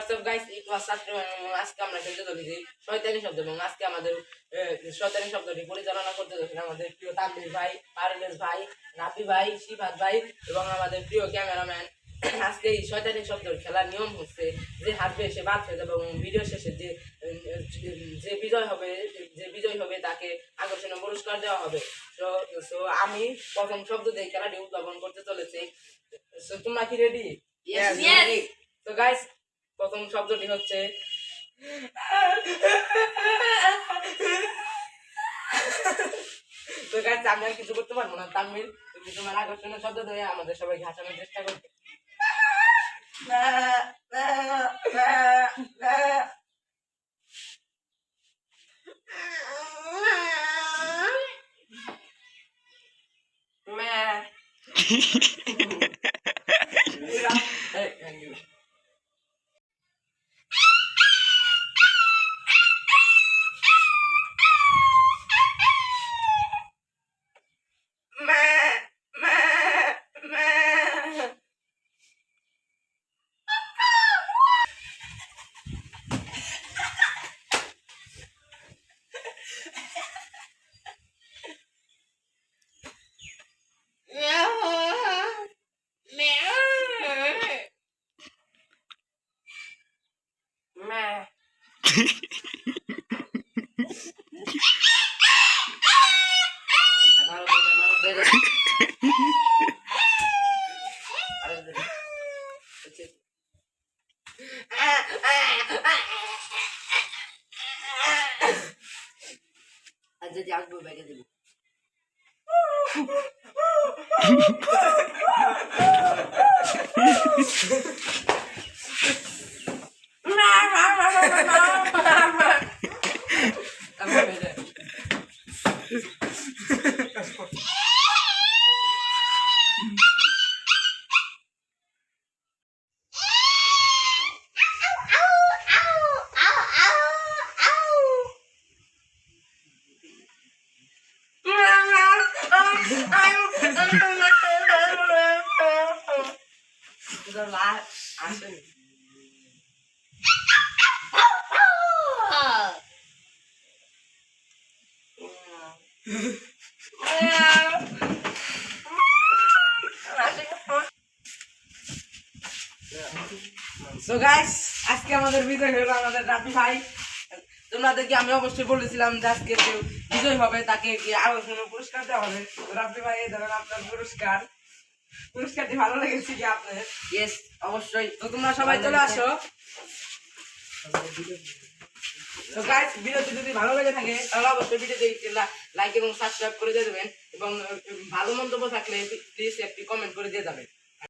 WhatsApp guys আজকে আমরা খেলতে চলেছি শয়তানি শব্দ এবং আজকে আমাদের শয়তানি শব্দটি পরিচালনা করতে যাচ্ছেন আমাদের প্রিয় তানভীর ভাই, পারভেজ ভাই, রাফি ভাই, শিফাত ভাই এবং আমাদের প্রিয় ক্যামেরাম্যান। আজকে এই শয়তানি শব্দের খেলার নিয়ম হচ্ছে যে হারবে সে বাদ হয়ে যাবে এবং ভিডিও শেষে যে বিজয় হবে তাকে আকর্ষণীয় পুরস্কার দেওয়া হবে। তো আমি প্রথম শব্দ দিয়ে খেলাটি উদ্ভাবন করতে চলেছি। তোমরা কি রেডি? তো গাইস প্রথম শব্দটি হচ্ছে তো গাইস আমি আর কিছু করতে পারবো না। তানভীর, তুমি তোমার আকর্ষণীয় শব্দ দিয়ে আমাদের সবাইকে হাসানোর চেষ্টা করবে। যদি আসবো ব্যাগে দেবো। আসেনি So guys, আজকে আমাদের বিজয় হলো আমাদের রাফি ভাই। তোমাদেরকে আমি অবশ্যই বলেছিলাম যে আজকে কেউ বিজয় হবে তাকে কি আকর্ষণীয় পুরস্কার দেওয়া হবে। রাফি ভাই, এই ধরেন আপনার পুরস্কারটি ভালো লেগেছে কি আপনার? ইয়েস, অবশ্যই। তো তোমরা সবাই চলে আসো। তো গাইস, ভিডিওটি যদি ভালো লেগে থাকে তাহলে অবশ্যই ভিডিওতে লাইক এবং সাবস্ক্রাইব করে দিয়ে দেবেন এবং ভালো মন্তব্য থাকলে প্লিজ একটি কমেন্ট করে দিয়ে যাবেন।